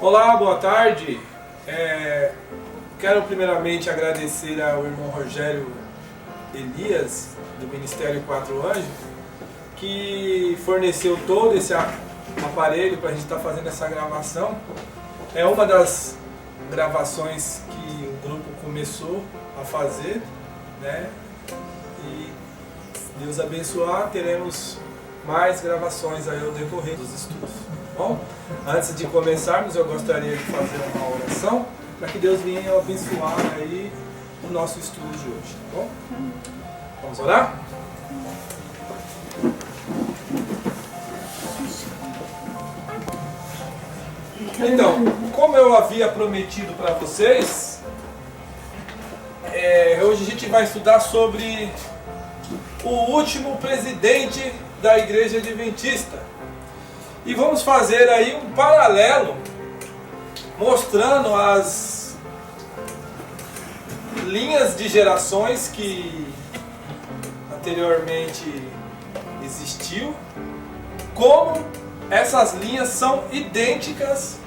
Olá, boa tarde. Quero primeiramente agradecer ao irmão Rogério Elias, do Ministério Quatro Anjos, que forneceu todo esse aparelho para a gente estar fazendo essa gravação. É uma das gravações que o grupo começou a fazer, né? E Deus abençoar, teremos mais gravações aí ao decorrer dos estudos. Bom, antes de começarmos, eu gostaria de fazer uma oração para que Deus venha abençoar aí o nosso estudo de hoje, tá bom? Vamos orar? Então, como eu havia prometido para vocês, hoje a gente vai estudar sobre o último presidente da Igreja Adventista. E vamos fazer aí um paralelo, mostrando as linhas de gerações que anteriormente existiu, como essas linhas são idênticas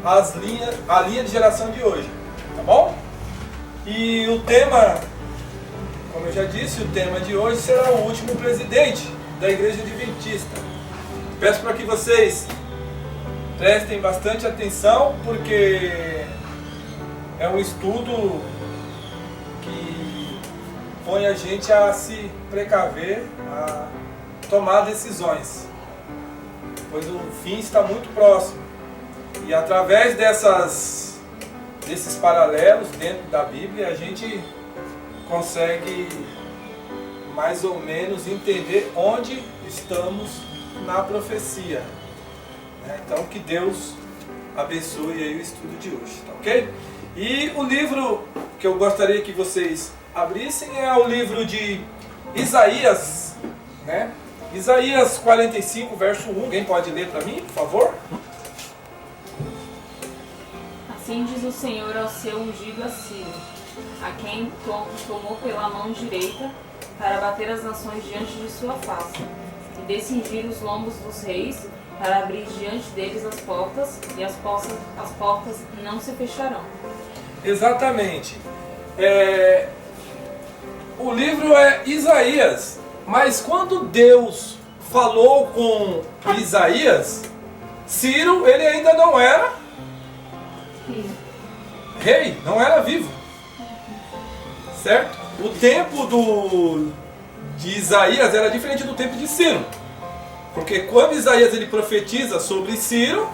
à linha de geração de hoje, tá bom? E o tema, como eu já disse, o tema de hoje será o último presidente da Igreja Adventista. Peço para que vocês prestem bastante atenção, porque é um estudo que põe a gente a se precaver, a tomar decisões, pois o fim está muito próximo. E através desses paralelos dentro da Bíblia, a gente consegue mais ou menos entender onde estamos na profecia. Então que Deus abençoe aí o estudo de hoje, tá ok? E o livro que eu gostaria que vocês abrissem é o livro de Isaías, né? Isaías 45, verso 1. Alguém pode ler para mim, por favor? Assim diz o Senhor ao seu ungido Ciro, a quem tomou pela mão direita para bater as nações diante de sua face, e descingir os lombos dos reis, para abrir diante deles as portas, e as portas não se fecharão. Exatamente. O livro é Isaías, mas quando Deus falou com Isaías, Ciro, ele ainda não era rei, não era vivo, certo? O tempo de Isaías era diferente do tempo de Ciro, porque quando Isaías ele profetiza sobre Ciro,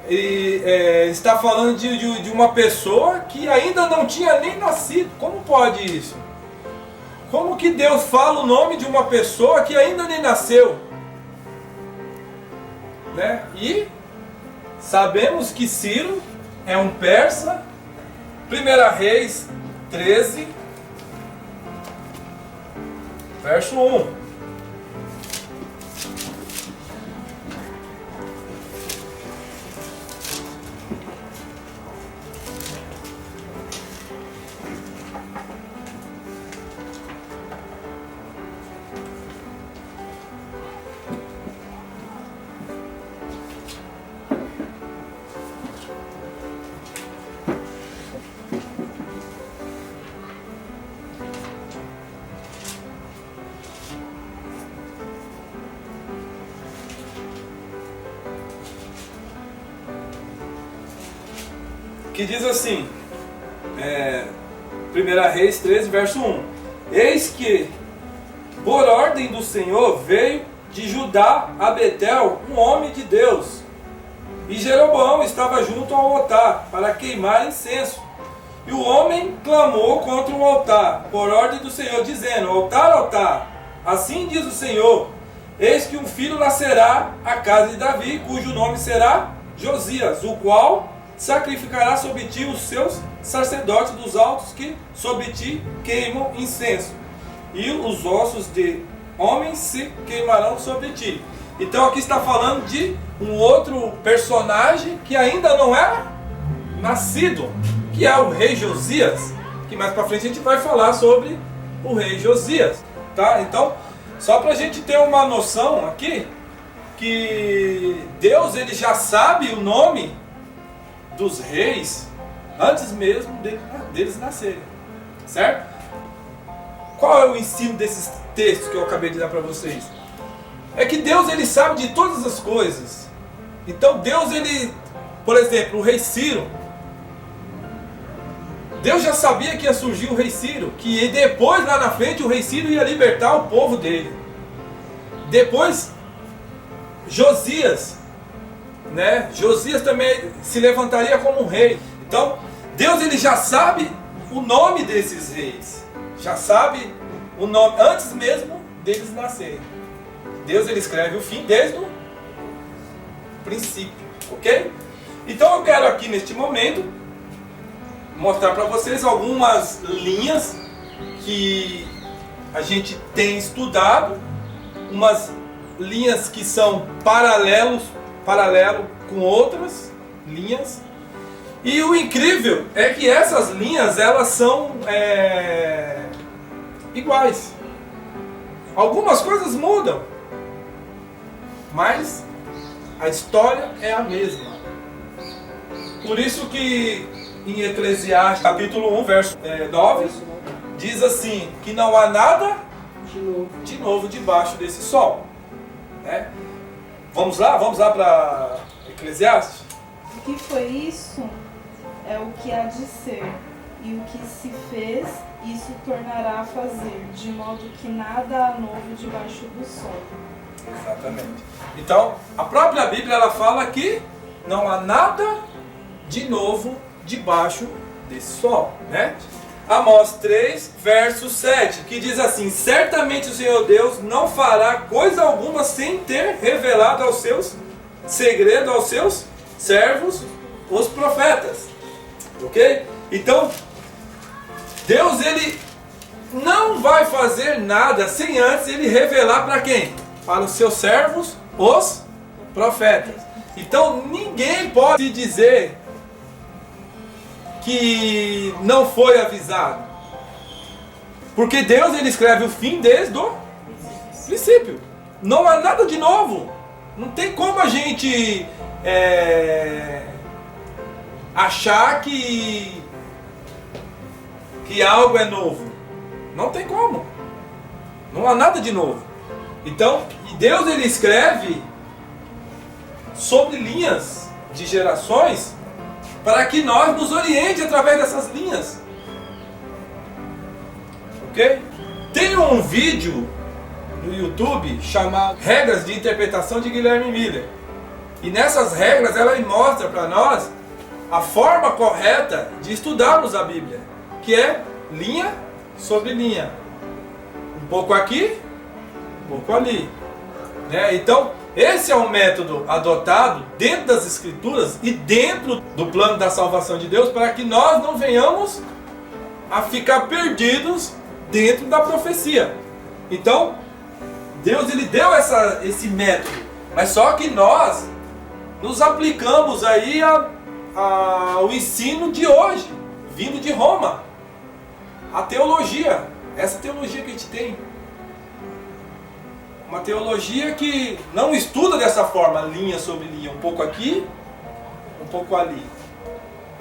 ele está falando de uma pessoa que ainda não tinha nem nascido. Como pode isso? Como que Deus fala o nome de uma pessoa que ainda nem nasceu? Né? E sabemos que Ciro é um persa. 1 Reis 13, verso 1. Que diz assim, 1 Reis 13, verso 1. Eis que, por ordem do Senhor, veio de Judá a Betel um homem de Deus. E Jeroboão estava junto ao altar para queimar incenso. E o homem clamou contra o altar, por ordem do Senhor, dizendo: altar, altar, assim diz o Senhor, eis que um filho nascerá à casa de Davi, cujo nome será Josias, o qual sacrificará sobre ti os seus sacerdotes dos altos que sobre ti queimam incenso, e os ossos de homens se queimarão sobre ti. Então aqui está falando de um outro personagem que ainda não era nascido, que é o rei Josias, que mais para frente a gente vai falar sobre o rei Josias, tá? Então, só para a gente ter uma noção aqui, que Deus ele já sabe o nome dos reis antes mesmo deles nascerem, certo? Qual é o ensino desses textos que eu acabei de dar para vocês? É que Deus ele sabe de todas as coisas. Então Deus ele, por exemplo, o rei Ciro, Deus já sabia que ia surgir o rei Ciro, que depois lá na frente o rei Ciro ia libertar o povo dele. Depois Josias, né? Josias também se levantaria como um rei. Então Deus ele já sabe o nome desses reis, já sabe o nome antes mesmo deles nascerem. Deus ele escreve o fim desde o princípio, ok? Então eu quero aqui neste momento mostrar para vocês algumas linhas que a gente tem estudado, umas linhas que são paralelo com outras linhas. E o incrível é que essas linhas elas são iguais. Algumas coisas mudam, mas a história é a mesma. Por isso que em Eclesiastes capítulo 1, verso 9, diz assim, que não há nada de novo debaixo desse sol. Né? Vamos lá para Eclesiastes? O que foi isso é o que há de ser, e o que se fez, isso tornará a fazer, de modo que nada há novo debaixo do sol. Exatamente. Então, a própria Bíblia ela fala que não há nada de novo debaixo desse sol, né? Amós 3, verso 7, que diz assim: certamente o Senhor Deus não fará coisa alguma sem ter revelado aos seus segredos aos seus servos, os profetas. Ok? Então, Deus ele não vai fazer nada sem antes ele revelar para quem? Para os seus servos, os profetas. Então, ninguém pode dizer que não foi avisado. Porque Deus ele escreve o fim desde o princípio. Não há nada de novo. Não tem como a gente achar que algo é novo. Não tem como. Não há nada de novo. Então, Deus ele escreve sobre linhas de gerações para que nós nos oriente através dessas linhas. Ok? Tem um vídeo no YouTube chamado Regras de Interpretação de Guilherme Miller. E nessas regras ela mostra para nós a forma correta de estudarmos a Bíblia, que é linha sobre linha. Um pouco aqui, um pouco ali. Né? Então, esse é um método adotado dentro das Escrituras e dentro do plano da salvação de Deus para que nós não venhamos a ficar perdidos dentro da profecia. Então, Deus ele deu esse método, mas só que nós nos aplicamos aí ao ensino de hoje, vindo de Roma, a teologia, essa teologia que a gente tem. Uma teologia que não estuda dessa forma, linha sobre linha, um pouco aqui, um pouco ali.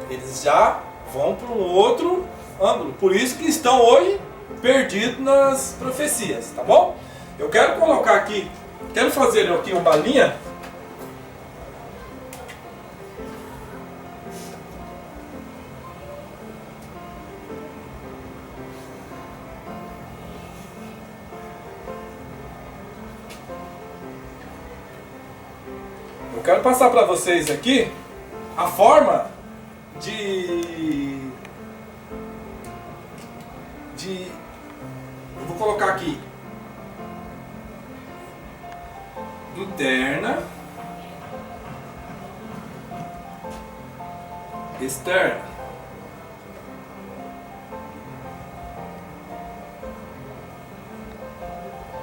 Eles já vão para um outro ângulo. Por isso que estão hoje perdidos nas profecias, tá bom? Eu quero colocar aqui, quero fazer aqui uma linha. Eu quero passar para vocês aqui a forma eu vou colocar aqui interna, externa.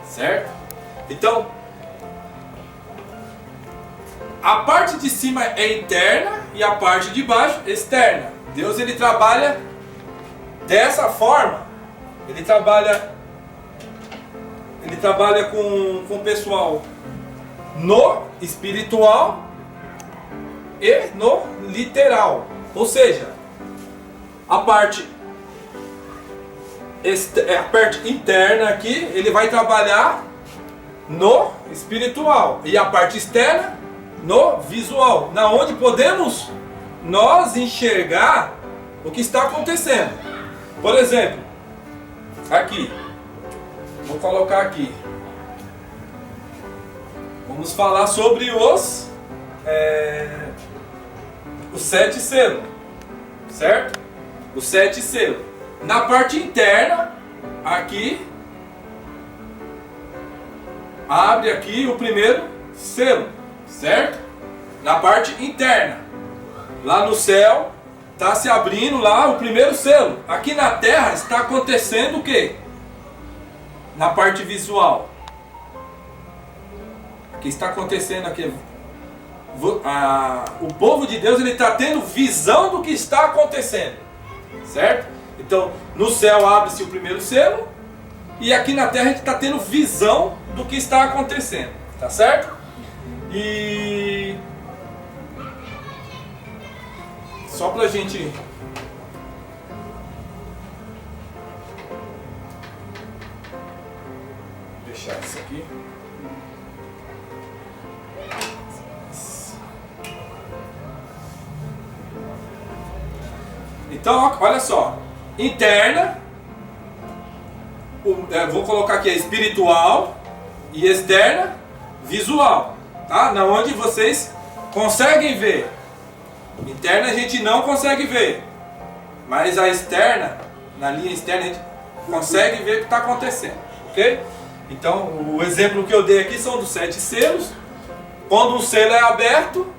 Certo? Então, a parte de cima é interna e a parte de baixo externa. Deus ele trabalha dessa forma. Ele trabalha com o pessoal no espiritual e no literal. Ou seja, a parte interna aqui, ele vai trabalhar no espiritual, e a parte externa no visual, na onde podemos nós enxergar o que está acontecendo. Por exemplo, aqui, vou colocar aqui, vamos falar sobre os 7 selos, certo? Os 7 selos. Na parte interna, aqui, abre aqui o primeiro selo, certo? Na parte interna, lá no céu, está se abrindo lá o primeiro selo. Aqui na terra está acontecendo o quê? Na parte visual. O que está acontecendo aqui? O povo de Deus, ele está tendo visão do que está acontecendo, certo? Então, no céu abre-se o primeiro selo, e aqui na terra a gente está tendo visão do que está acontecendo, tá certo? E só pra gente deixar isso aqui. Então, olha só, interna, vou colocar aqui espiritual, e externa, visual, tá? Na onde vocês conseguem ver. Interna a gente não consegue ver, mas a externa, na linha externa a gente consegue ver o que está acontecendo, ok? Então, o exemplo que eu dei aqui são dos 7 selos. Quando um selo é aberto,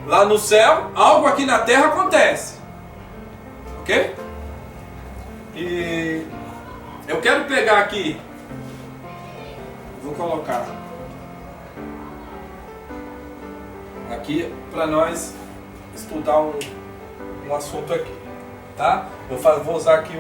lá no céu, algo aqui na terra acontece. Ok? E eu quero pegar aqui, vou colocar aqui para nós estudar um assunto aqui, tá? Vou usar aqui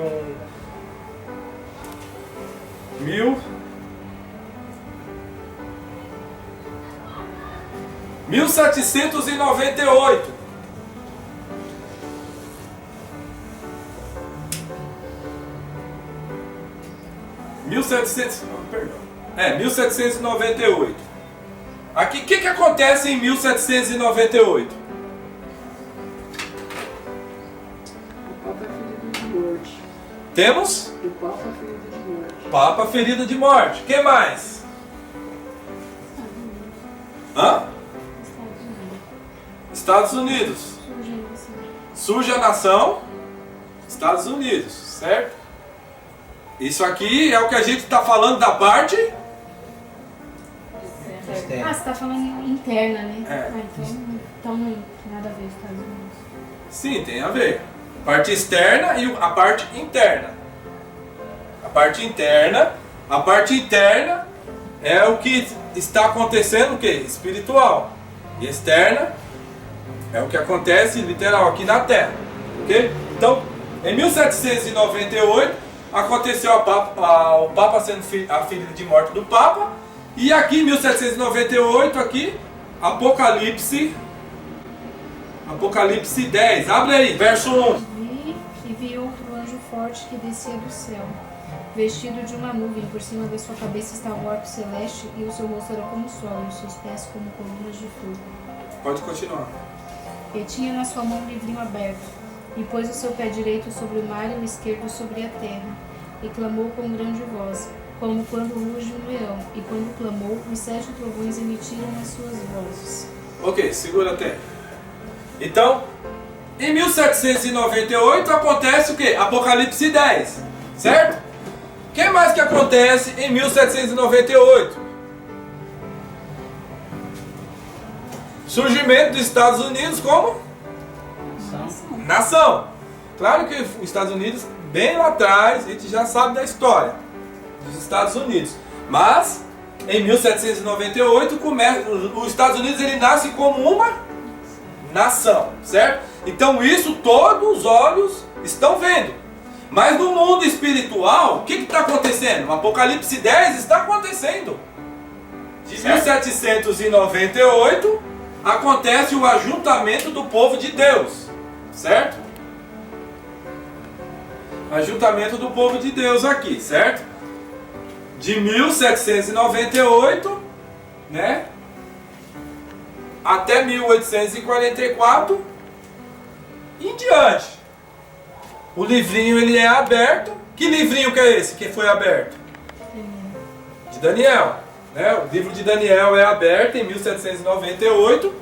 1798. 1798. Aqui, o que acontece em 1798? O Papa é ferido de morte. Temos O Papa é ferido de morte. Papa ferido de morte. Quem mais? Hã? Estados Unidos. Surge a nação. Estados Unidos, certo? Isso aqui é o que a gente está falando da parte. Ah, você está falando interna, né? É. Então não tem nada a ver com os Estados Unidos. Sim, tem a ver. Parte externa e a parte interna. A parte interna é o que está acontecendo, o quê? Espiritual. E externa é o que acontece literal aqui na Terra. Ok? Então, em 1798 aconteceu o Papa sendo ferido de morte do Papa. E aqui em 1798, aqui, Apocalipse 10. Abre aí, verso 1. Vi outro anjo forte que descia do céu, vestido de uma nuvem, por cima da sua cabeça estava o orbe celeste, e o seu rosto era como o sol, e os seus pés como colunas de fogo. Pode continuar. E tinha na sua mão um livrinho aberto, e pôs o seu pé direito sobre o mar e o esquerdo sobre a terra, e clamou com grande voz, como quando ruge um leão, e quando clamou, os 7 trovões emitiram as suas vozes. Ok, segura até. Então, em 1798 acontece o quê? Apocalipse 10, certo? O que mais que acontece em 1798? Surgimento dos Estados Unidos como? Nação. Claro que os Estados Unidos, bem lá atrás, a gente já sabe da história dos Estados Unidos. Mas, em 1798, os Estados Unidos ele nasce como uma nação, certo? Então isso todos os olhos estão vendo. Mas no mundo espiritual, o que está acontecendo? O Apocalipse 10 está acontecendo. De 1798 acontece o ajuntamento do povo de Deus, certo? Ajuntamento do povo de Deus aqui, certo? De 1798, né? Até 1844 em diante. O livrinho ele é aberto. Que livrinho que é esse que foi aberto? De Daniel, né? O livro de Daniel é aberto em 1798,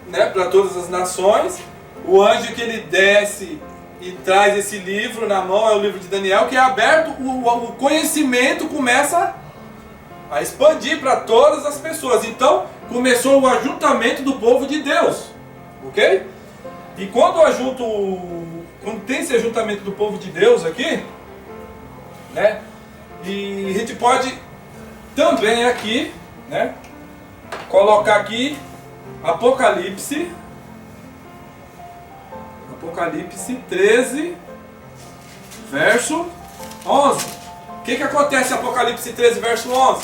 né? Para todas as nações. O anjo que ele desce e traz esse livro na mão é o livro de Daniel, que é aberto. O conhecimento começa a expandir para todas as pessoas. Então começou o ajuntamento do povo de Deus, ok? E quando tem esse ajuntamento do povo de Deus aqui, né? E a gente pode também aqui, né? Colocar aqui Apocalipse 13, verso 11. O que acontece em Apocalipse 13, verso 11?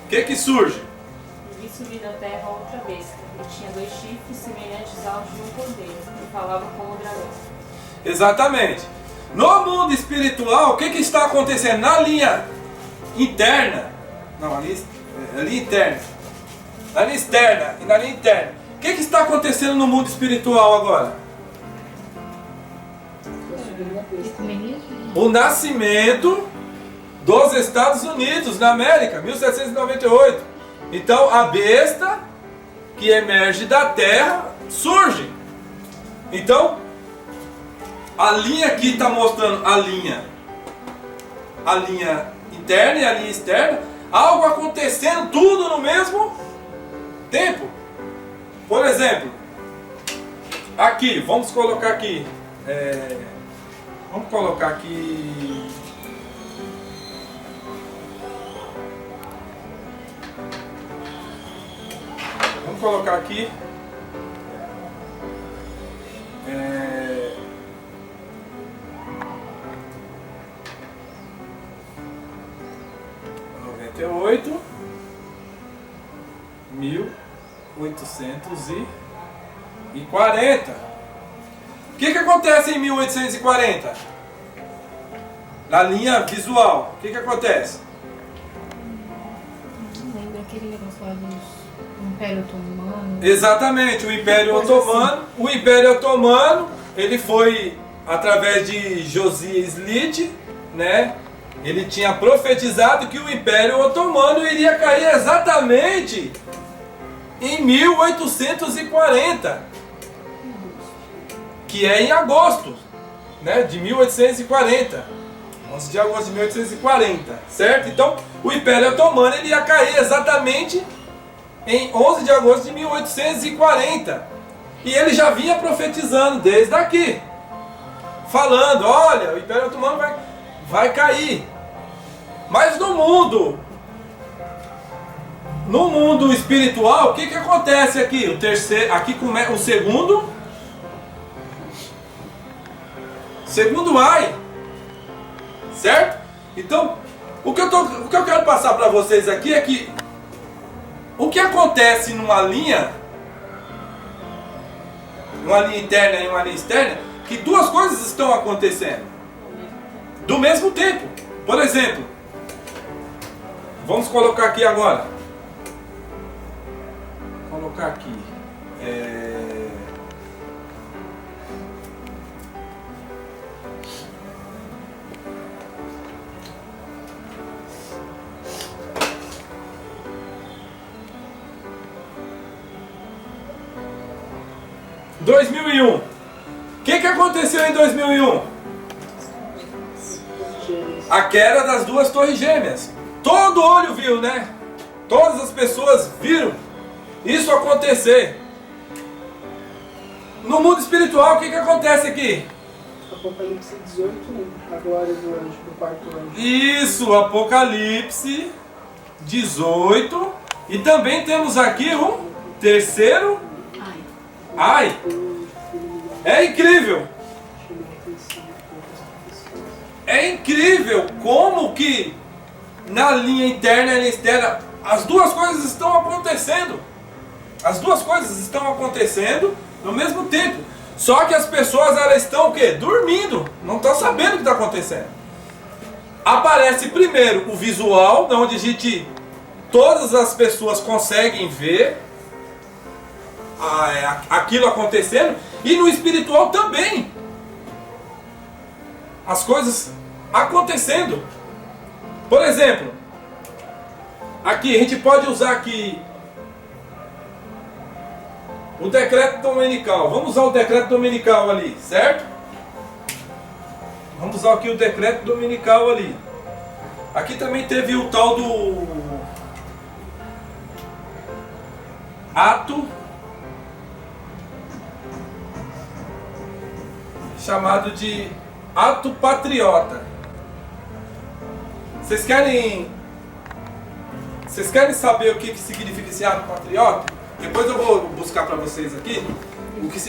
O que surge? E vi subir da terra outra besta, que tinha 2 chifres semelhantes aos de um cordeiro, e falava como o dragão. Exatamente. No mundo espiritual, o que está acontecendo? Na linha interna, não, ali interna, na linha externa e na linha interna. O que está acontecendo no mundo espiritual agora? O nascimento dos Estados Unidos, na América, 1798. Então a besta que emerge da terra surge. Então a linha aqui está mostrando a linha interna e a linha externa, algo acontecendo tudo no mesmo tempo. Por exemplo, aqui, vamos colocar aqui, vamos colocar aqui, vamos colocar aqui, 98, 1840. O que acontece em 1840? Na linha visual, o que acontece? Não lembro aquele negócio lá do Império Otomano. Exatamente, o Império Otomano. Assim. O Império Otomano, ele foi através de Josias Slid, né? Ele tinha profetizado que o Império Otomano iria cair exatamente em 1840, que é em agosto, né, de 1840, 11 de agosto de 1840, certo? Então, o Império Otomano ele ia cair exatamente em 11 de agosto de 1840, e ele já vinha profetizando desde aqui, falando, olha, o Império Otomano vai cair. Mas no mundo espiritual, o que acontece aqui? O terceiro, aqui começa o segundo ai, certo? Então, o que eu quero passar para vocês aqui é que o que acontece numa linha interna e uma linha externa, que duas coisas estão acontecendo do mesmo tempo. Por exemplo, vamos colocar aqui agora. Colocar aqui. 2001. O que aconteceu em 2001? A queda das duas torres gêmeas. Todo olho viu, né? Todas as pessoas viram isso acontecer. No mundo espiritual, o que acontece aqui? Apocalipse 18, a glória do anjo, do quarto anjo. Isso, Apocalipse 18. E também temos aqui um terceiro ai. É incrível. É incrível como que na linha interna e na externa. As duas coisas estão acontecendo. As duas coisas estão acontecendo no mesmo tempo. Só que as pessoas, elas estão o quê? Dormindo. Não estão sabendo o que está acontecendo. Aparece primeiro o visual, onde todas as pessoas conseguem ver aquilo acontecendo. E no espiritual também. As coisas acontecendo. Por exemplo, aqui a gente pode usar aqui o decreto dominical. Vamos usar o decreto dominical ali, certo? Vamos usar aqui o decreto dominical ali. Aqui também teve o tal do ato chamado de ato patriota. Vocês querem saber o que significa esse ato patriota? Depois eu vou buscar para vocês aqui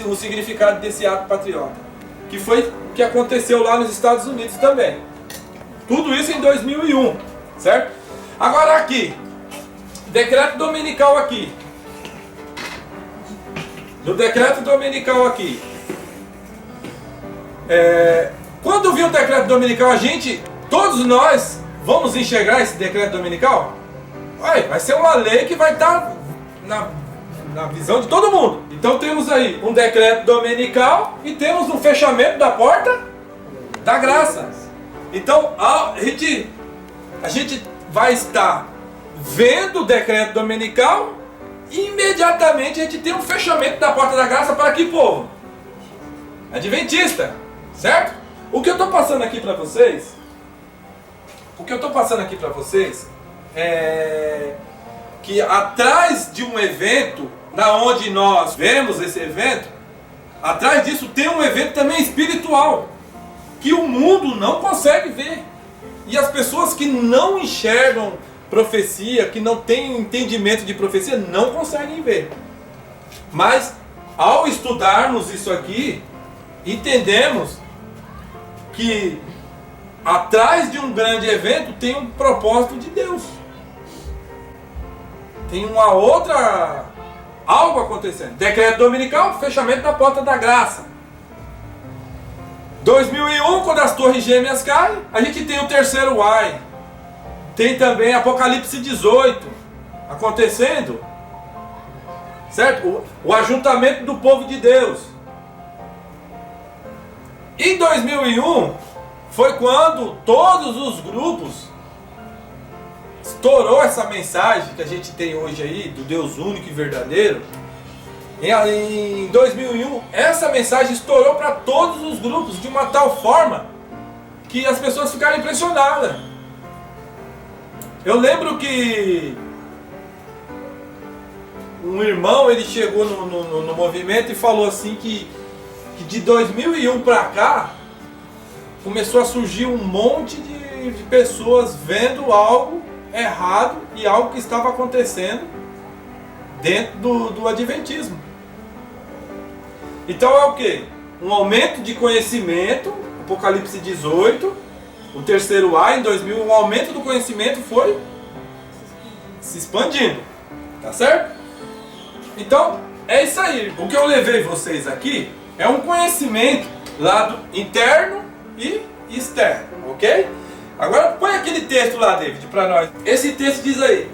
o significado desse ato patriota, que foi o que aconteceu lá nos Estados Unidos também. Tudo isso em 2001, certo? Agora aqui, decreto dominical aqui. Do decreto dominical aqui. Quando vir o decreto dominical, todos nós vamos enxergar esse decreto dominical? Vai ser uma lei que vai estar na visão de todo mundo. Então temos aí um decreto dominical e temos um fechamento da porta da graça. Então a gente vai estar vendo o decreto dominical e imediatamente a gente tem um fechamento da porta da graça para que povo? Adventista, certo? O que eu estou passando aqui para vocês, é que atrás de um evento, na onde nós vemos esse evento, atrás disso tem um evento também espiritual, que o mundo não consegue ver. E as pessoas que não enxergam profecia, que não têm entendimento de profecia, não conseguem ver. Mas, ao estudarmos isso aqui, entendemos que atrás de um grande evento tem um propósito de Deus. Tem uma outra... algo acontecendo. Decreto dominical, fechamento da porta da graça. 2001, quando as torres gêmeas caem, a gente tem o terceiro ai. Tem também Apocalipse 18 acontecendo. Certo? O ajuntamento do povo de Deus. Em 2001, foi quando todos os grupos estourou essa mensagem que a gente tem hoje aí, do Deus único e verdadeiro. Em 2001, essa mensagem estourou para todos os grupos de uma tal forma que as pessoas ficaram impressionadas. Eu lembro que um irmão, ele chegou no movimento e falou assim que de 2001 para cá começou a surgir um monte de pessoas vendo algo errado e algo que estava acontecendo dentro do adventismo. Então é o que? Um aumento de conhecimento, Apocalipse 18, o terceiro ai, em 2000, um aumento do conhecimento foi se expandindo, tá certo? Então, é isso aí. O que eu levei vocês aqui é um conhecimento lado interno e externo, ok? Agora põe aquele texto lá, David, para nós. Esse texto diz aí,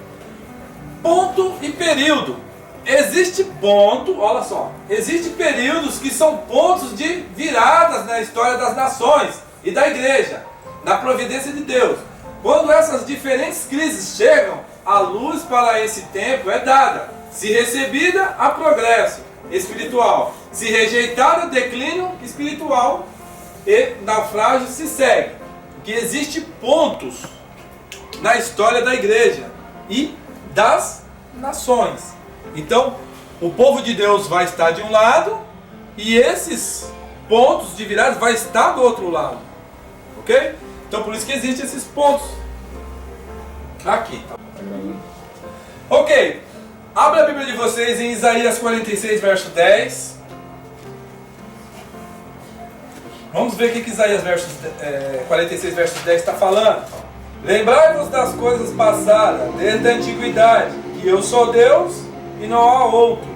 ponto e período. Existe ponto, olha só, existe períodos que são pontos de viradas na história das nações e da igreja, na providência de Deus. Quando essas diferentes crises chegam, a luz para esse tempo é dada. Se recebida, há progresso espiritual. Se rejeitada, declínio espiritual e naufrágio se segue. Que existe pontos na história da igreja e das nações. Então, o povo de Deus vai estar de um lado e esses pontos de virada vai estar do outro lado. Ok? Então, por isso que existem esses pontos aqui. Ok. Abra a Bíblia de vocês em Isaías 46, verso 10. Vamos ver o que Isaías 46, verso 10 está falando. Lembrai-vos das coisas passadas, desde a antiguidade, que eu sou Deus e não há outro.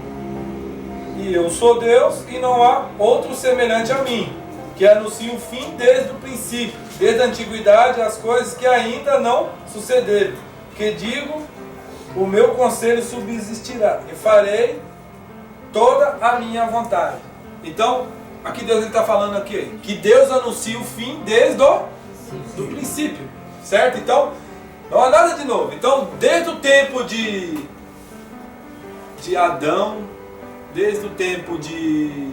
E eu sou Deus e não há outro semelhante a mim, que anuncia o fim desde o princípio, desde a antiguidade, as coisas que ainda não sucederam. Que digo, o meu conselho subsistirá, e farei toda a minha vontade. Então, aqui Deus está falando aqui, que Deus anuncia o fim desde o princípio, certo? Então, não há nada de novo. Então, desde o tempo de Adão, desde o tempo de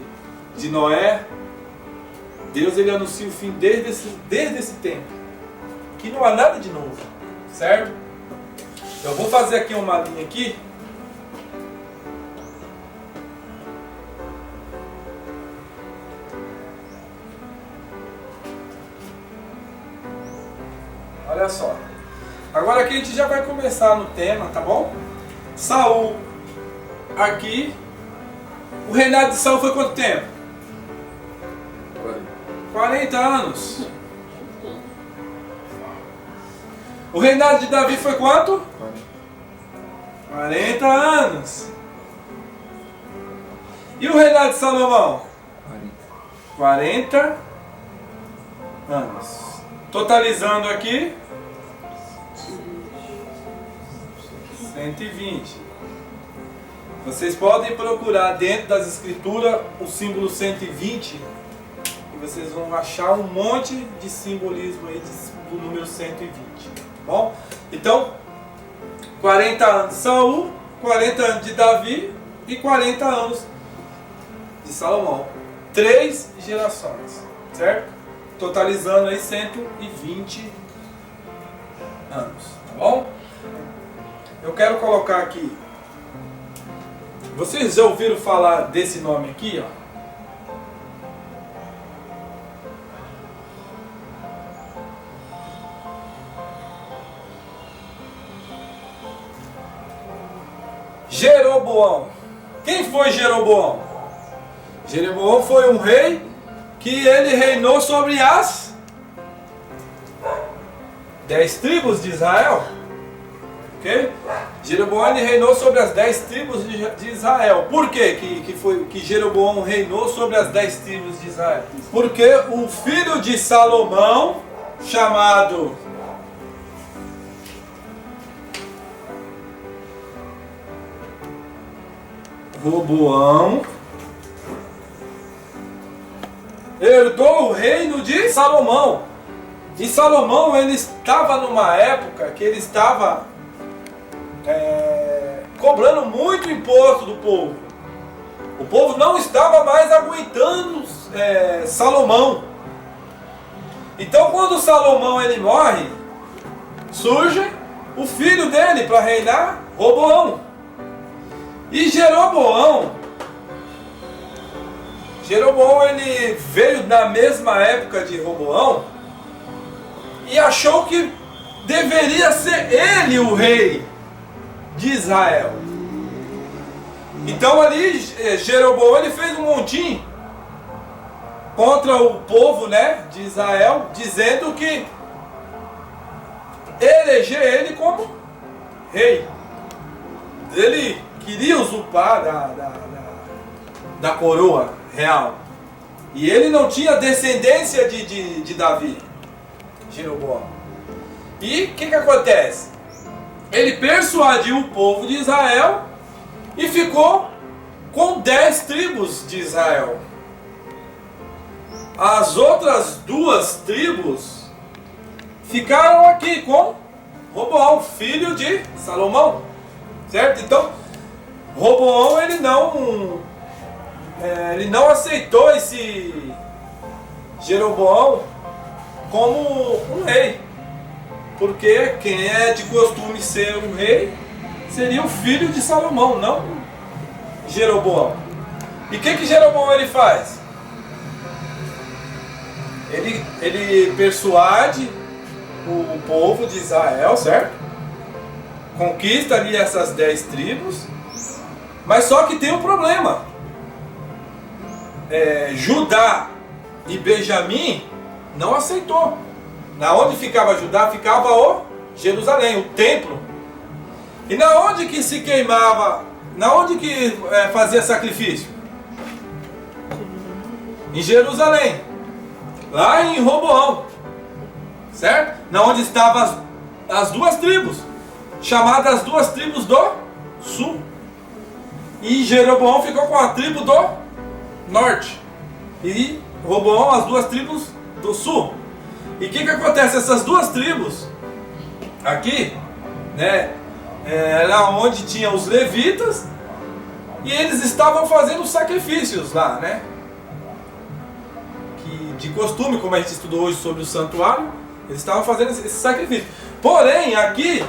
Noé, Deus ele anuncia o fim desde esse tempo. Que não há nada de novo, certo? Eu vou fazer aqui uma linha aqui. Olha só. Agora aqui a gente já vai começar no tema, tá bom? Saul. Aqui. O reinado de Saul foi quanto tempo? 40 anos. O reinado de Davi foi quanto? 40 anos. E o reinado de Salomão? 40 anos. Totalizando aqui 120. Vocês podem procurar dentro das escrituras o símbolo 120 e vocês vão achar um monte de simbolismo aí do número 120. Bom? Então, 40 anos de Saul, 40 anos de Davi e 40 anos de Salomão. 3 gerações, certo? Totalizando aí 120 anos, tá bom? Eu quero colocar aqui. Vocês já ouviram falar desse nome aqui, ó? Jeroboão. Quem foi Jeroboão? Jeroboão foi um rei que ele reinou sobre as 10 tribos de Israel. Ok? Jeroboão ele reinou sobre as 10 tribos de Israel. Por quê que Jeroboão reinou sobre as 10 tribos de Israel? Porque o filho de Salomão, chamado Roboão, herdou o reino de Salomão. E Salomão ele estava numa época que ele estava cobrando muito imposto do povo. O povo não estava mais aguentando Salomão. Então quando Salomão ele morre, surge o filho dele para reinar, Roboão. E Jeroboão ele veio na mesma época de Roboão e achou que deveria ser ele o rei de Israel. Então ali Jeroboão ele fez um montim contra o povo, né, de Israel, dizendo que eleger ele como rei. Ele queria usurpar da coroa real. E ele não tinha descendência de Davi, Jeroboão. E o que acontece? Ele persuadiu o povo de Israel e ficou com 10 tribos de Israel. As outras 2 tribos ficaram aqui com Roboão, filho de Salomão. Certo? Então, Roboão ele não aceitou esse Jeroboão como um rei. Porque quem é de costume ser um rei seria o filho de Salomão, não Jeroboão. E o que Jeroboão ele faz? Ele persuade o povo de Israel, certo? Conquista ali essas 10 tribos. Mas só que tem um problema. Judá e Benjamim não aceitou. Na onde ficava Judá, ficava o Jerusalém, o templo. E na onde que se queimava, na onde que fazia sacrifício? Em Jerusalém, lá em Roboão, certo? Na onde estavam as duas tribos, chamadas as duas tribos do sul. E Jeroboão ficou com a tribo do norte. E Roboão, as duas tribos do sul. E o que acontece? Essas duas tribos aqui, né, era onde tinha os levitas, e eles estavam fazendo sacrifícios lá, né? Que de costume, como a gente estudou hoje sobre o santuário, eles estavam fazendo esse sacrifício. Porém, aqui,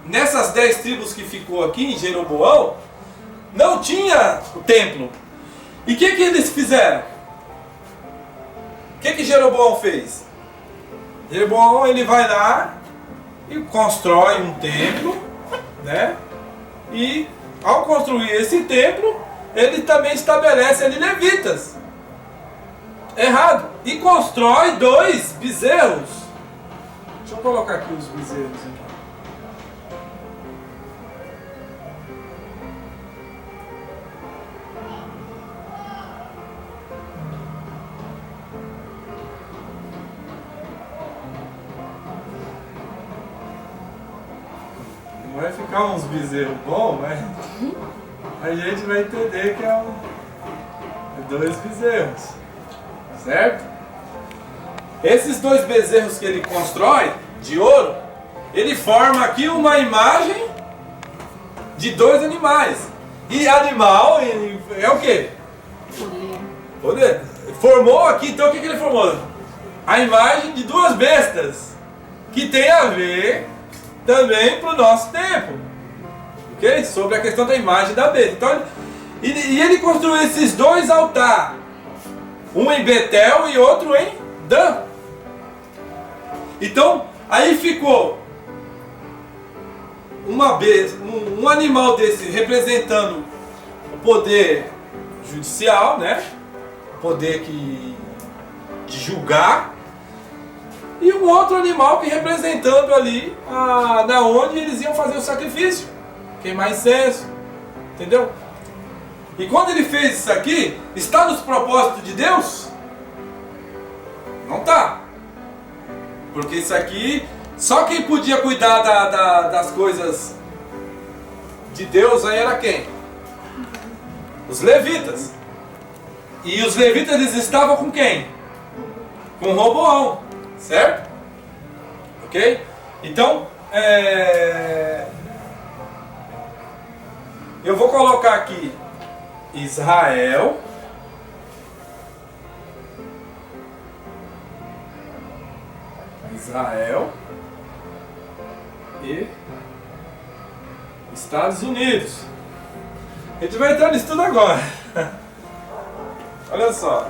nessas 10 tribos que ficou aqui em Jeroboão, não tinha o templo. E o que eles fizeram? O que Jeroboão fez? Jeroboão, ele vai lá e constrói um templo, né? E ao construir esse templo, ele também estabelece ali levitas. Errado. E constrói 2 bezerros. Deixa eu colocar aqui os bezerros aqui. Vai ficar uns bezerros bons, mas a gente vai entender que é 2 bezerros, certo? Esses 2 bezerros que ele constrói, de ouro, ele forma aqui uma imagem de 2 animais. E animal é o quê? Poder. Formou aqui, então o que ele formou? A imagem de 2 bestas, que tem a ver também para o nosso tempo, ok? Sobre a questão da imagem da besta. Então, ele construiu esses 2 altares, um em Betel e outro em Dan. Então, aí ficou um animal desse representando o poder judicial, né? O poder de julgar. E um outro animal que representando ali na onde eles iam fazer o sacrifício, queimar incenso, entendeu? E quando ele fez isso aqui, está nos propósitos de Deus? Não está. Porque isso aqui, só quem podia cuidar das coisas de Deus aí era quem? Os levitas. E os levitas eles estavam com quem? Com Roboão. Certo? Ok? Então, eu vou colocar aqui Israel. E Estados Unidos. A gente vai entrar nisso tudo agora. Olha só.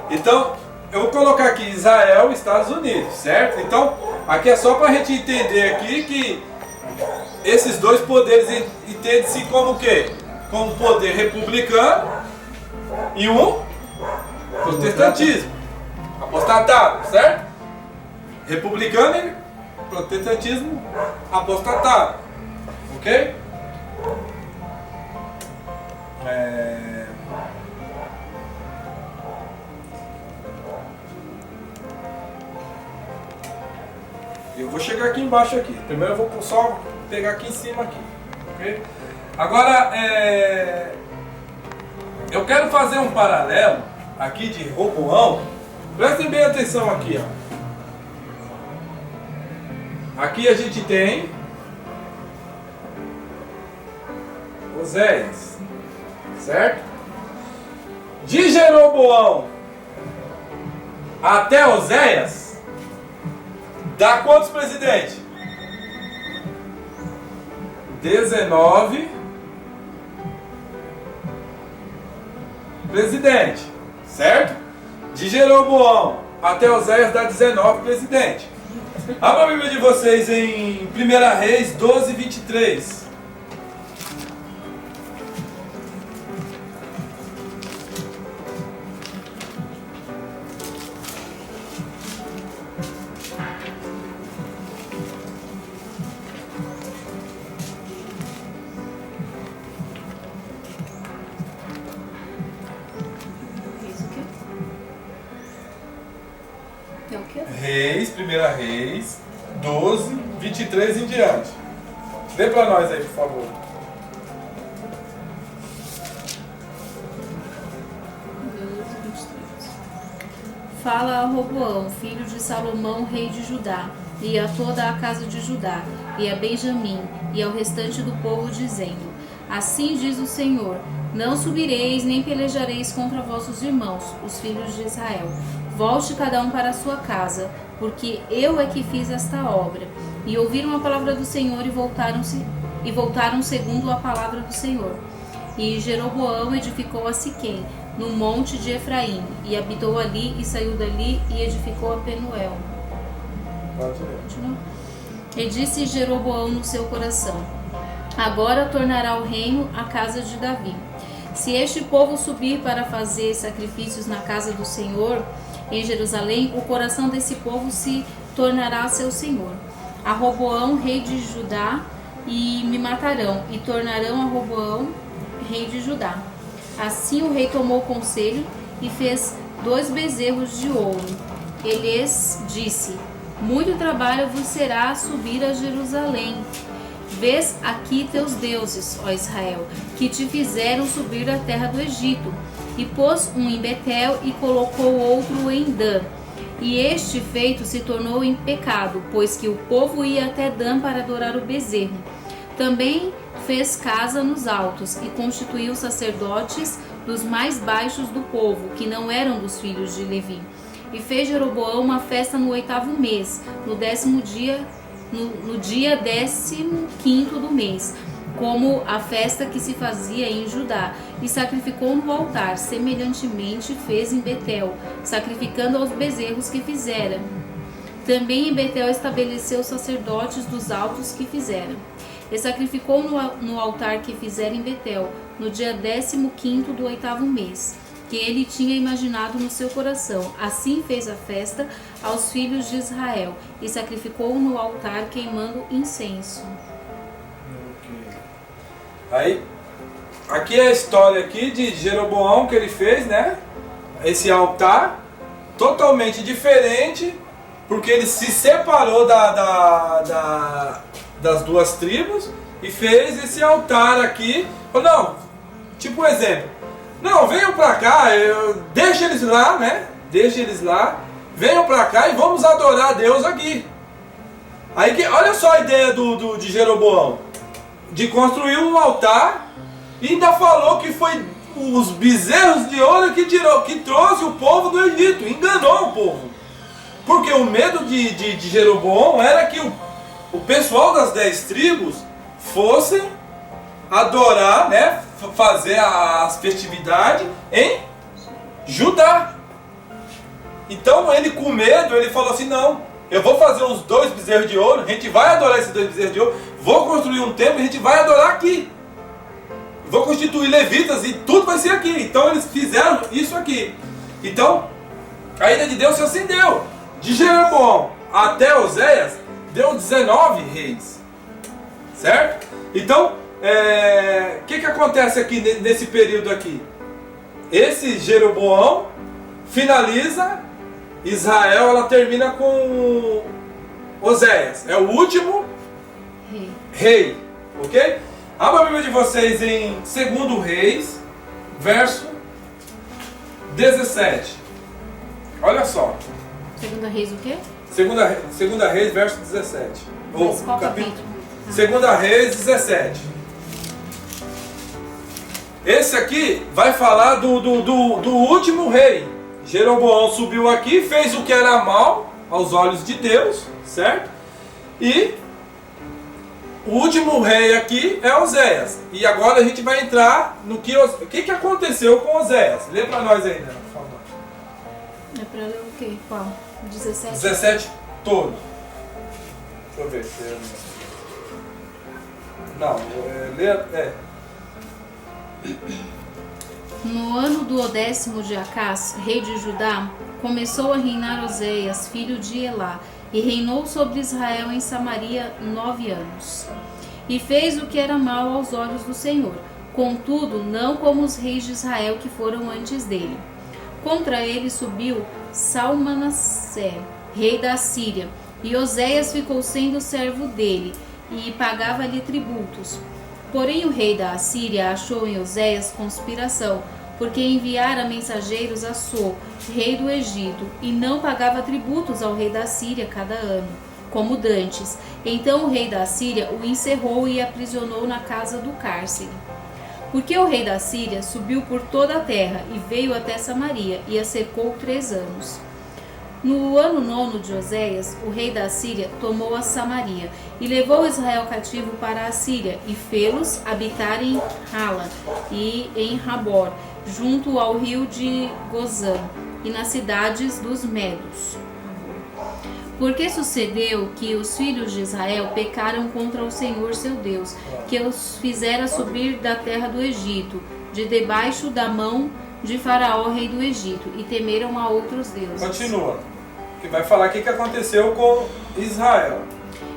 Então, eu vou colocar aqui Israel e Estados Unidos, certo? Então, aqui é só para a gente entender aqui que esses 2 poderes entendem-se como o quê? Como um poder republicano e um protestantismo. Apostatado, certo? Republicano e protestantismo apostatado. Ok? Eu vou chegar aqui embaixo aqui. Primeiro eu vou só pegar aqui em cima aqui. Ok? Agora, eu quero fazer um paralelo aqui de Roboão. Prestem bem atenção aqui, ó. Aqui a gente tem Oséias, certo? De Jeroboão até Oséias, dá quantos presidentes? 19 presidentes, certo? De Jeroboão até Oséias dá 19 presidentes. Abra a Bíblia de vocês em 1 Reis 12, 23. Reis, 1 Reis, 12, 23 em diante. Lê para nós aí, por favor. Fala a Roboão, filho de Salomão, rei de Judá, e a toda a casa de Judá, e a Benjamim, e ao restante do povo, dizendo: Assim diz o Senhor: Não subireis, nem pelejareis contra vossos irmãos, os filhos de Israel. Volte cada um para a sua casa, porque eu é que fiz esta obra. E ouviram a palavra do Senhor e voltaram segundo a palavra do Senhor. E Jeroboão edificou a Siquém, no monte de Efraim, e habitou ali, e saiu dali, e edificou a Penuel. Continua. E disse Jeroboão no seu coração: Agora tornará o reino à casa de Davi. Se este povo subir para fazer sacrifícios na casa do Senhor, em Jerusalém, o coração desse povo se tornará seu senhor. A Roboão, rei de Judá, e me matarão, e tornarão a Roboão, rei de Judá. Assim o rei tomou conselho e fez 2 bezerros de ouro. Ele-lhes disse: Muito trabalho vos será subir a Jerusalém. Vês aqui teus deuses, ó Israel, que te fizeram subir da terra do Egito. E pôs um em Betel e colocou outro em Dan. E este feito se tornou em pecado, pois que o povo ia até Dan para adorar o bezerro. Também fez casa nos altos e constituiu sacerdotes dos mais baixos do povo, que não eram dos filhos de Levi. E fez Jeroboão uma festa no 8º mês, no dia 15º do mês, como a festa que se fazia em Judá, e sacrificou no altar. Semelhantemente fez em Betel, sacrificando aos bezerros que fizera. Também em Betel estabeleceu sacerdotes dos altos que fizera. E sacrificou no altar que fizera em Betel, no dia 15º do 8º mês, que ele tinha imaginado no seu coração. Assim fez a festa aos filhos de Israel, e sacrificou no altar queimando incenso. Aí, aqui é a história aqui de Jeroboão que ele fez, né? Esse altar totalmente diferente, porque ele se separou das 2 tribos e fez esse altar aqui. Não, tipo um exemplo. Não, venham pra cá, deixa eles lá, né? Deixa eles lá, venham pra cá e vamos adorar a Deus aqui. Aí, olha só a ideia de Jeroboão. De construir um altar, e ainda falou que foi os bezerros de ouro que trouxe o povo do Egito, enganou o povo. Porque o medo de Jeroboão era que o pessoal das 10 tribos fossem adorar, né, fazer as festividades em Judá. Então ele, com medo, ele falou assim: não, eu vou fazer os 2 bezerros de ouro, a gente vai adorar esses 2 bezerros de ouro, vou construir um templo e a gente vai adorar aqui. Vou constituir levitas e tudo vai ser aqui. Então eles fizeram isso aqui. Então a ira de Deus se acendeu. De Jeroboão até Oséias deu 19 reis. Certo? Então, o que acontece aqui nesse período aqui? Esse Jeroboão finaliza Israel, ela termina com Oséias. É o último rei, ok? Abra a Bíblia de vocês em 2 Reis, verso 17. Olha só. 2 Reis o quê? 2 Reis, verso 17. Mas qual capítulo? 2 Reis 17. Esse aqui vai falar do último rei. Jeroboão subiu aqui, fez o que era mal aos olhos de Deus, certo? E o último rei aqui é Oséias. E agora a gente vai entrar no que aconteceu com Oséias. Lê para nós aí, né, por favor. É para ler o quê? Qual? 17? 17 todo. Deixa eu ver se não, No ano do 10º de Acás, rei de Judá, começou a reinar Oséias, filho de Elá, e reinou sobre Israel em Samaria 9 anos. E fez o que era mal aos olhos do Senhor, contudo, não como os reis de Israel que foram antes dele. Contra ele subiu Salmanassé, rei da Síria, e Oséias ficou sendo servo dele, e pagava-lhe tributos. Porém o rei da Assíria achou em Oséias conspiração, porque enviara mensageiros a So, rei do Egito, e não pagava tributos ao rei da Síria cada ano, como dantes. Então o rei da Síria o encerrou e aprisionou na casa do cárcere. Porque o rei da Síria subiu por toda a terra e veio até Samaria e a cercou 3 anos. No ano 9 de Oséias, o rei da Síria tomou a Samaria e levou Israel cativo para a Síria e fê-los habitar em Hala e em Rabor, junto ao rio de Gozã e nas cidades dos Medos. Porque sucedeu que os filhos de Israel pecaram contra o Senhor seu Deus, que os fizera subir da terra do Egito, de debaixo da mão de Faraó, rei do Egito, e temeram a outros deuses. Continua. Que vai falar o que aconteceu com Israel.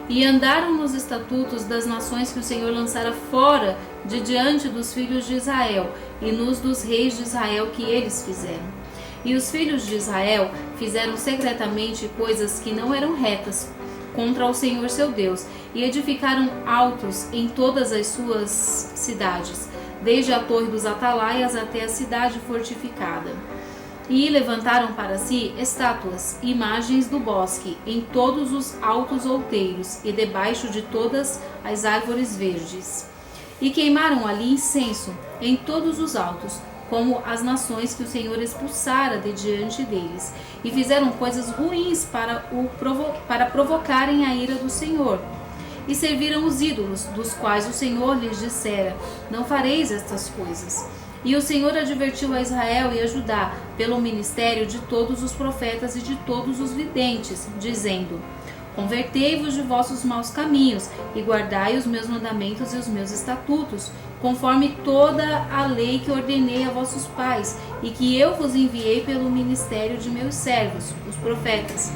E andaram nos estatutos das nações que o Senhor lançara fora de diante dos filhos de Israel, e nos dos reis de Israel que eles fizeram. E os filhos de Israel fizeram secretamente coisas que não eram retas contra o Senhor seu Deus, e edificaram altos em todas as suas cidades, desde a torre dos atalaias até a cidade fortificada. E levantaram para si estátuas, imagens do bosque, em todos os altos outeiros e debaixo de todas as árvores verdes. E queimaram ali incenso em todos os altos, como as nações que o Senhor expulsara de diante deles, e fizeram coisas ruins para provocarem a ira do Senhor. E serviram os ídolos, dos quais o Senhor lhes dissera: não fareis estas coisas. E o Senhor advertiu a Israel e a Judá, pelo ministério de todos os profetas e de todos os videntes, dizendo: convertei-vos de vossos maus caminhos, e guardai os meus mandamentos e os meus estatutos, conforme toda a lei que ordenei a vossos pais, e que eu vos enviei pelo ministério de meus servos, os profetas.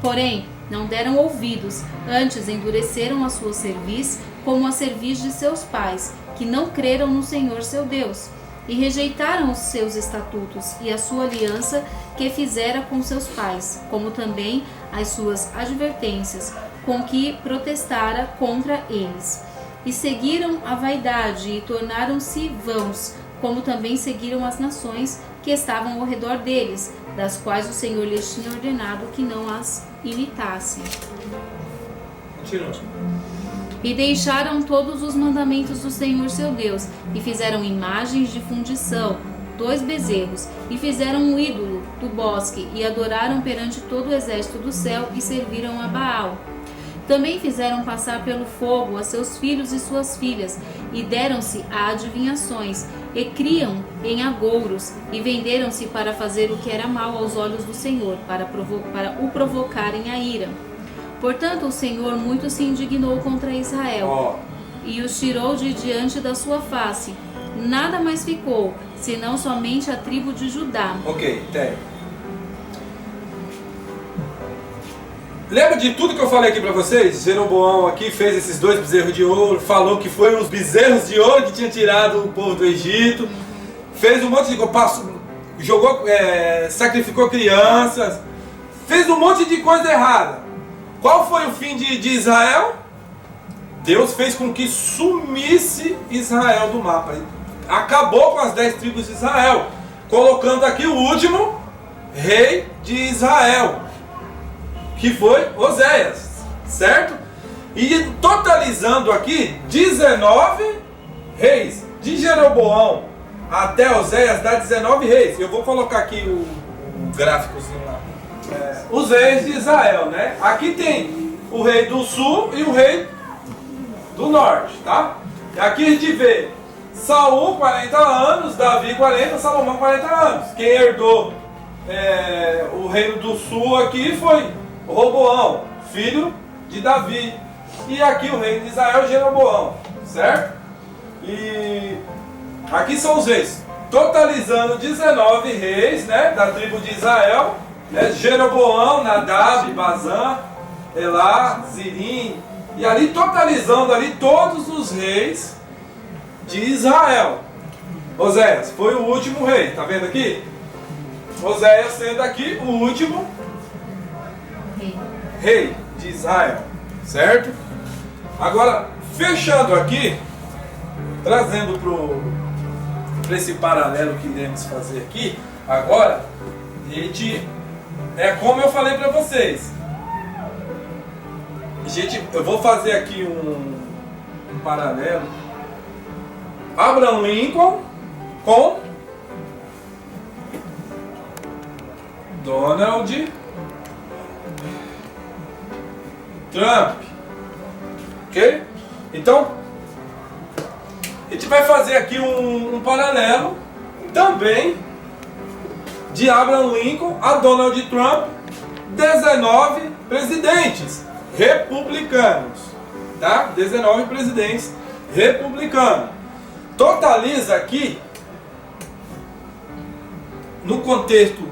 Porém, não deram ouvidos, antes endureceram a sua cerviz, como a cerviz de seus pais, que não creram no Senhor seu Deus, e rejeitaram os seus estatutos e a sua aliança que fizera com seus pais, como também as suas advertências, com que protestara contra eles. E seguiram a vaidade e tornaram-se vãos, como também seguiram as nações que estavam ao redor deles, das quais o Senhor lhes tinha ordenado que não as imitassem. Continua. E deixaram todos os mandamentos do Senhor seu Deus, e fizeram imagens de fundição, 2 bezerros, e fizeram um ídolo do bosque, e adoraram perante todo o exército do céu, e serviram a Baal. Também fizeram passar pelo fogo a seus filhos e suas filhas, e deram-se a adivinhações, e criam em agouros, e venderam-se para fazer o que era mal aos olhos do Senhor, para o provocarem a ira. Portanto, o Senhor muito se indignou contra Israel, e os tirou de diante da sua face. Nada mais ficou, senão somente a tribo de Judá. Ok, tem. Lembra de tudo que eu falei aqui pra vocês? Jeroboão aqui fez esses 2 bezerros de ouro, falou que foi os bezerros de ouro que tinham tirado o povo do Egito, fez um monte de coisa, sacrificou crianças, fez um monte de coisa errada. Qual foi o fim de Israel? Deus fez com que sumisse Israel do mapa. Acabou com as 10 tribos de Israel, colocando aqui o último rei de Israel, que foi Oséias, certo? E totalizando aqui 19 reis. De Jeroboão até Oséias dá 19 reis. Eu vou colocar aqui o gráficozinho lá. Os reis de Israel, né? Aqui tem o rei do sul e o rei do norte, tá? E aqui a gente vê Saul 40 anos, Davi 40, Salomão 40 anos. Quem herdou o reino do sul aqui foi Roboão, filho de Davi. E aqui o rei de Israel, Jeroboão, certo? E aqui são os reis, totalizando 19 reis, né, da tribo de Israel. Jeroboão, Nadab, Bazã, Elá, Zirim, e ali totalizando ali todos os reis de Israel. Oséias foi o último rei, tá vendo aqui? Oséias sendo aqui o último rei de Israel, certo? Agora, fechando aqui, trazendo para esse paralelo que iremos fazer aqui, agora, é como eu falei para vocês. Eu vou fazer aqui um paralelo. Abraham Lincoln com Donald Trump. Ok? Então, a gente vai fazer aqui um paralelo também de Abraham Lincoln a Donald Trump, 19 presidentes republicanos, tá? 19 presidentes republicanos. Totaliza aqui, no contexto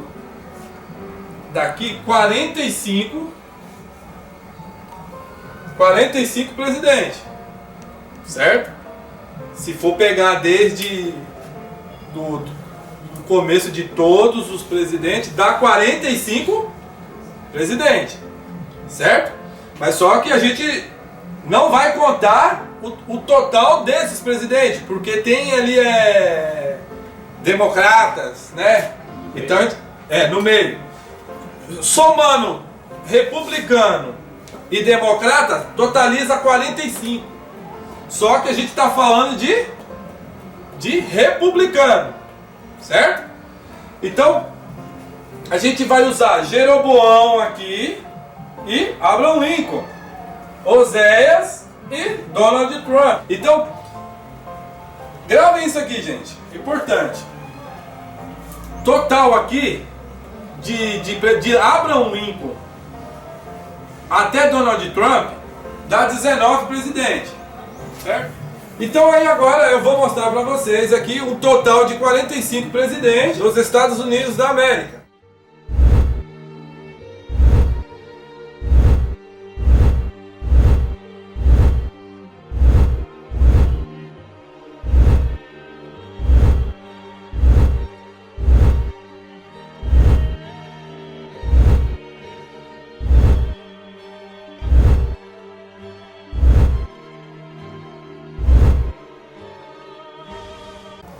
daqui, 45 presidentes, certo? Se for pegar desde do começo de todos os presidentes, dá 45 presidentes, certo? Mas só que a gente não vai contar o total desses presidentes, porque tem ali democratas, né? Então, no meio. Somando republicano e democrata, totaliza 45. Só que a gente está falando de republicano, certo? Então, a gente vai usar Jeroboão aqui e Abraham Lincoln, Oséias e Donald Trump. Então, gravem isso aqui, gente, importante. Total aqui de Abraham Lincoln até Donald Trump dá 19 presidentes, certo? Então aí agora eu vou mostrar para vocês aqui um total de 45 presidentes dos Estados Unidos da América.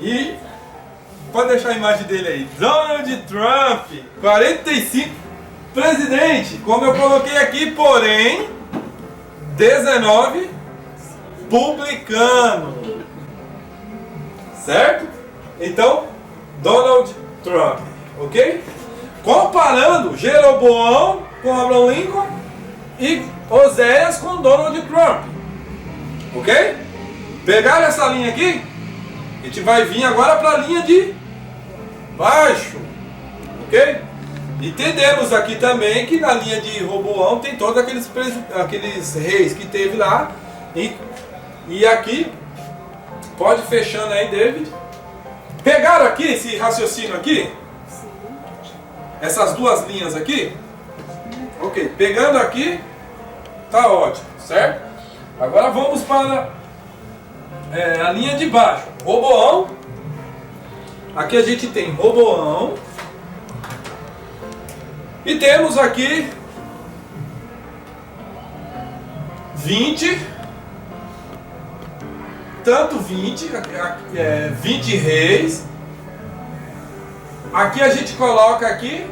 E pode deixar a imagem dele aí, Donald Trump, 45 presidente, como eu coloquei aqui, porém 19 republicano, certo? Então, Donald Trump, ok? Comparando Jeroboão com Abraham Lincoln e Oséias com Donald Trump, ok? Pegaram essa linha aqui? A gente vai vir agora para a linha de baixo, ok? Entendemos aqui também que na linha de Roboão tem todos aqueles reis que teve lá. E aqui, pode fechando aí, David. Pegaram aqui esse raciocínio aqui? Essas duas linhas aqui? Ok, pegando aqui, tá ótimo, certo? Agora vamos para a linha de baixo. Roboão. Aqui a gente tem Roboão. E temos aqui 20. Tanto 20 reis. Aqui a gente coloca aqui.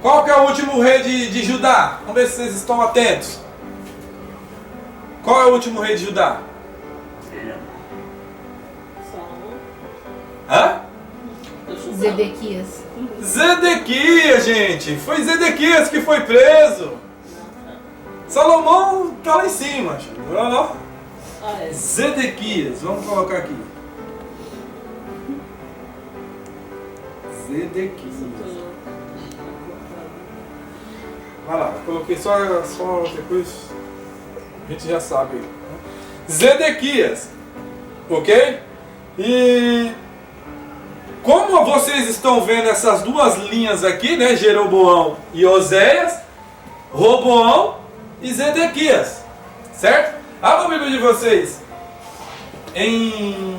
Qual que é o último rei de Judá? Vamos ver se vocês estão atentos. Qual é o último rei de Judá? Hã? Zedequias. Zedequias, gente! Foi Zedequias que foi preso! Salomão tá lá em cima, não, não? Zedequias, vamos colocar aqui. Zedequias. Vai lá, coloquei só depois. A gente já sabe. Zedequias, ok? E como vocês estão vendo essas duas linhas aqui, né? Jeroboão e Oséias, Roboão e Zedequias, certo? Abra a Bíblia de vocês em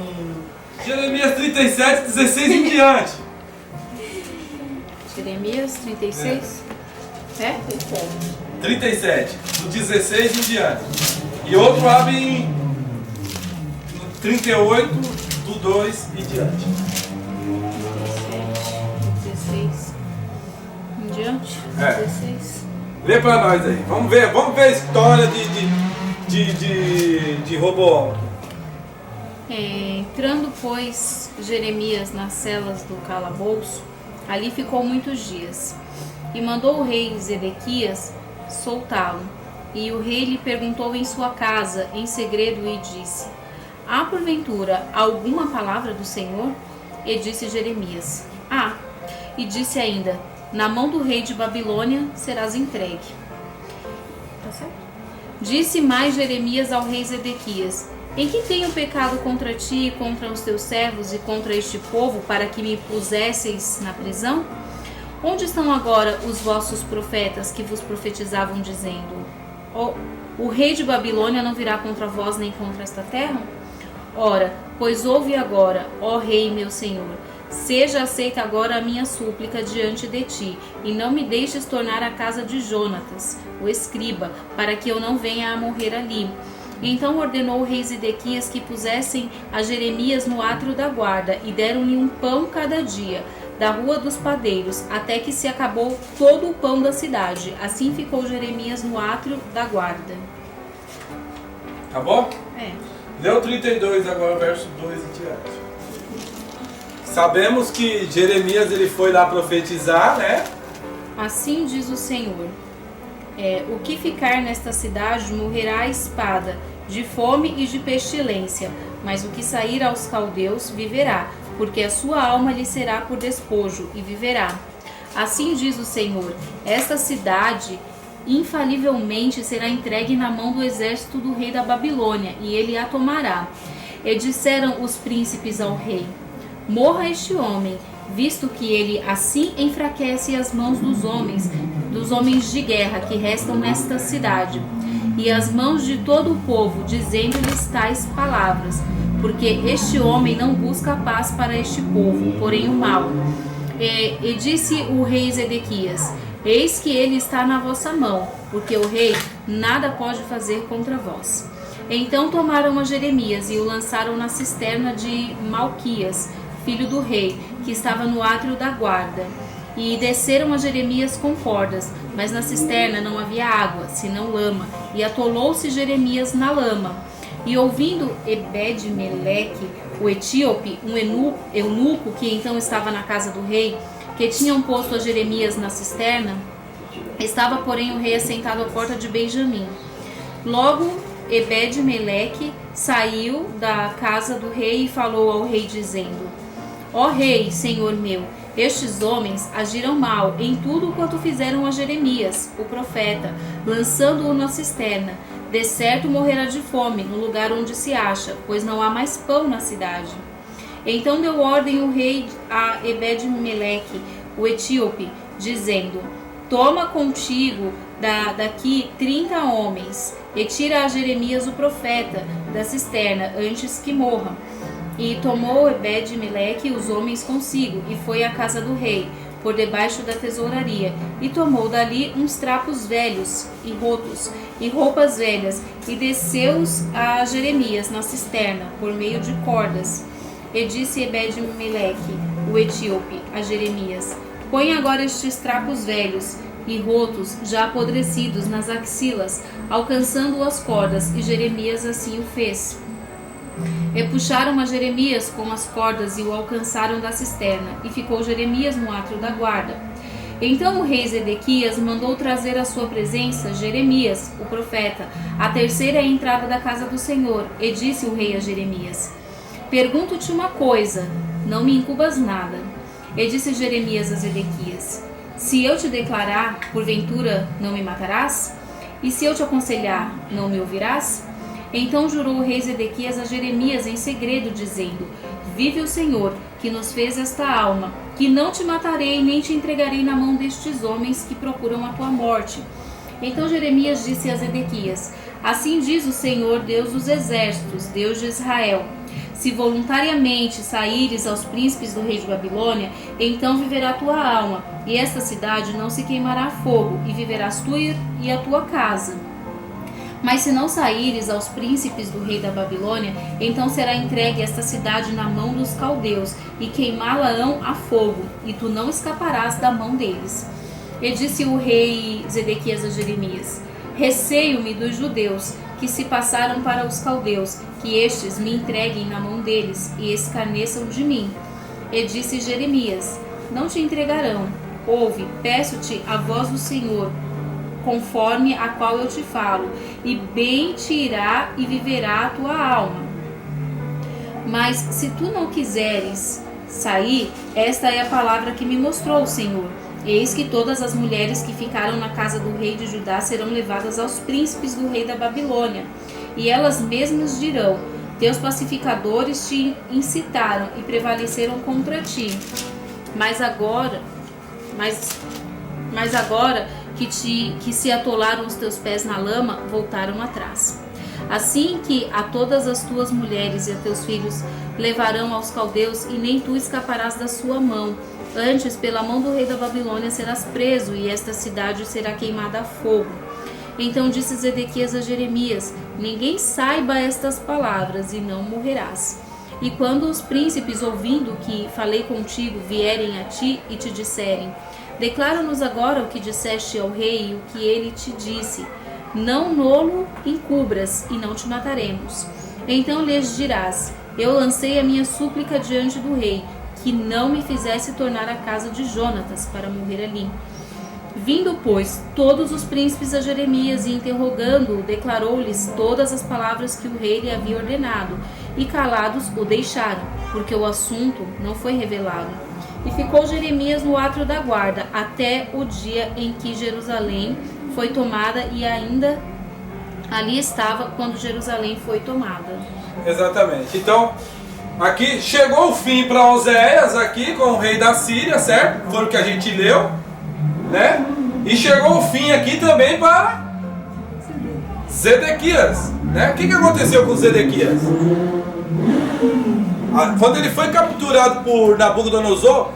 Jeremias 37, 16 em diante. Jeremias 36? É? 37, do 16 em diante. E outro abre no 38, do 2 em diante. 16 em diante. É. 16. Lê pra nós aí. Vamos ver a história de Roboão. Entrando, pois, Jeremias nas celas do calabouço, ali ficou muitos dias. E mandou o rei Zedequias soltá-lo. E o rei lhe perguntou em sua casa, em segredo, e disse: há porventura alguma palavra do Senhor? E disse Jeremias: há. E disse ainda: na mão do rei de Babilônia serás entregue. Tá certo? Disse mais Jeremias ao rei Zedequias: em que tenho pecado contra ti e contra os teus servos e contra este povo, para que me pusesseis na prisão? Onde estão agora os vossos profetas que vos profetizavam, dizendo: o rei de Babilônia não virá contra vós nem contra esta terra? Ora, pois ouve agora, ó rei meu senhor, seja aceita agora a minha súplica diante de ti, e não me deixes tornar à casa de Jonatas, o escriba, para que eu não venha a morrer ali. Então ordenou o rei Zedequias que pusessem a Jeremias no átrio da guarda, e deram-lhe um pão cada dia, da rua dos padeiros, até que se acabou todo o pão da cidade. Assim ficou Jeremias no átrio da guarda. Acabou? Lê o 32 agora, verso 2 em diante. Sabemos que Jeremias ele foi lá profetizar, né? Assim diz o Senhor: o que ficar nesta cidade morrerá à espada, de fome e de pestilência, mas o que sair aos caldeus viverá, porque a sua alma lhe será por despojo, e viverá. Assim diz o Senhor: esta cidade infalivelmente será entregue na mão do exército do rei da Babilônia, e ele a tomará. E disseram os príncipes ao rei: morra este homem, visto que ele assim enfraquece as mãos dos homens de guerra que restam nesta cidade, e as mãos de todo o povo, dizendo-lhes tais palavras, porque este homem não busca a paz para este povo, porém o mal. E disse o rei Zedequias: eis que ele está na vossa mão, porque o rei nada pode fazer contra vós. Então tomaram a Jeremias e o lançaram na cisterna de Malquias, filho do rei, que estava no átrio da guarda. E desceram a Jeremias com cordas, mas na cisterna não havia água, senão lama, e atolou-se Jeremias na lama. E ouvindo Ebed-Meleque, o etíope, um eunuco que então estava na casa do rei, que tinham posto a Jeremias na cisterna, estava, porém, o rei assentado à porta de Benjamim. Logo, Ebed-Meleque saiu da casa do rei e falou ao rei, dizendo: ó rei, senhor meu, estes homens agiram mal em tudo quanto fizeram a Jeremias, o profeta, lançando-o na cisterna. De certo morrerá de fome no lugar onde se acha, pois não há mais pão na cidade. Então deu ordem o rei a Ebed-Meleque, o etíope, dizendo: toma contigo daqui 30 homens, e tira a Jeremias o profeta da cisterna, antes que morra. E tomou Ebed-Meleque os homens consigo, e foi à casa do rei, por debaixo da tesouraria, e tomou dali uns trapos velhos e rotos, e roupas velhas, e desceu-os a Jeremias na cisterna, por meio de cordas. E disse Ebed-Meleque, o etíope, a Jeremias: põe agora estes trapos velhos e rotos, já apodrecidos, nas axilas, alcançando as cordas, e Jeremias assim o fez. E puxaram a Jeremias com as cordas e o alcançaram da cisterna, e ficou Jeremias no átrio da guarda. Então o rei Zedequias mandou trazer à sua presença Jeremias, o profeta, à terceira entrada da casa do Senhor, e disse o rei a Jeremias: pergunto-te uma coisa, não me incubas nada. E disse Jeremias a Zedequias: se eu te declarar, porventura não me matarás? E se eu te aconselhar, não me ouvirás? Então jurou o rei Zedequias a Jeremias em segredo, dizendo: vive o Senhor, que nos fez esta alma, que não te matarei, nem te entregarei na mão destes homens que procuram a tua morte. Então Jeremias disse a Zedequias: assim diz o Senhor, Deus dos exércitos, Deus de Israel: Se voluntariamente saíres aos príncipes do rei de Babilônia, então viverá tua alma, e esta cidade não se queimará a fogo, e viverás tu e a tua casa. Mas se não saíres aos príncipes do rei da Babilônia, então será entregue esta cidade na mão dos caldeus, e queimá-la-ão a fogo, e tu não escaparás da mão deles. E disse o rei Zedequias a Jeremias: Receio-me dos judeus, que se passaram para os caldeus, que estes me entreguem na mão deles, e escarneçam de mim. E disse Jeremias: Não te entregarão. Ouve, peço-te a voz do Senhor, conforme a qual eu te falo, e bem te irá e viverá a tua alma. Mas se tu não quiseres sair, esta é a palavra que me mostrou o Senhor. Eis que todas as mulheres que ficaram na casa do rei de Judá serão levadas aos príncipes do rei da Babilônia, e elas mesmas dirão: Teus pacificadores te incitaram e prevaleceram contra ti. Mas agora que se atolaram os teus pés na lama, voltaram atrás. Assim que a todas as tuas mulheres e a teus filhos levarão aos caldeus, e nem tu escaparás da sua mão. Antes, pela mão do rei da Babilônia serás preso, e esta cidade será queimada a fogo. Então disse Zedequias a Jeremias: Ninguém saiba estas palavras, e não morrerás. E quando os príncipes, ouvindo que falei contigo, vierem a ti e te disserem: Declara-nos agora o que disseste ao rei e o que ele te disse. Não nolo encubras, e não te mataremos. Então lhes dirás: Eu lancei a minha súplica diante do rei, que não me fizesse tornar à casa de Jonatas para morrer ali. Vindo, pois, todos os príncipes a Jeremias e interrogando-o, declarou-lhes todas as palavras que o rei lhe havia ordenado, e calados o deixaram, porque o assunto não foi revelado. E ficou Jeremias no átrio da guarda, até o dia em que Jerusalém foi tomada, e ainda ali estava quando Jerusalém foi tomada. Exatamente. Então, aqui chegou o fim para Oséias, aqui com o rei da Síria, certo? Foi o que a gente leu, né? E chegou o fim aqui também para Zedequias, né? O que aconteceu com Zedequias? Quando ele foi capturado por Nabucodonosor,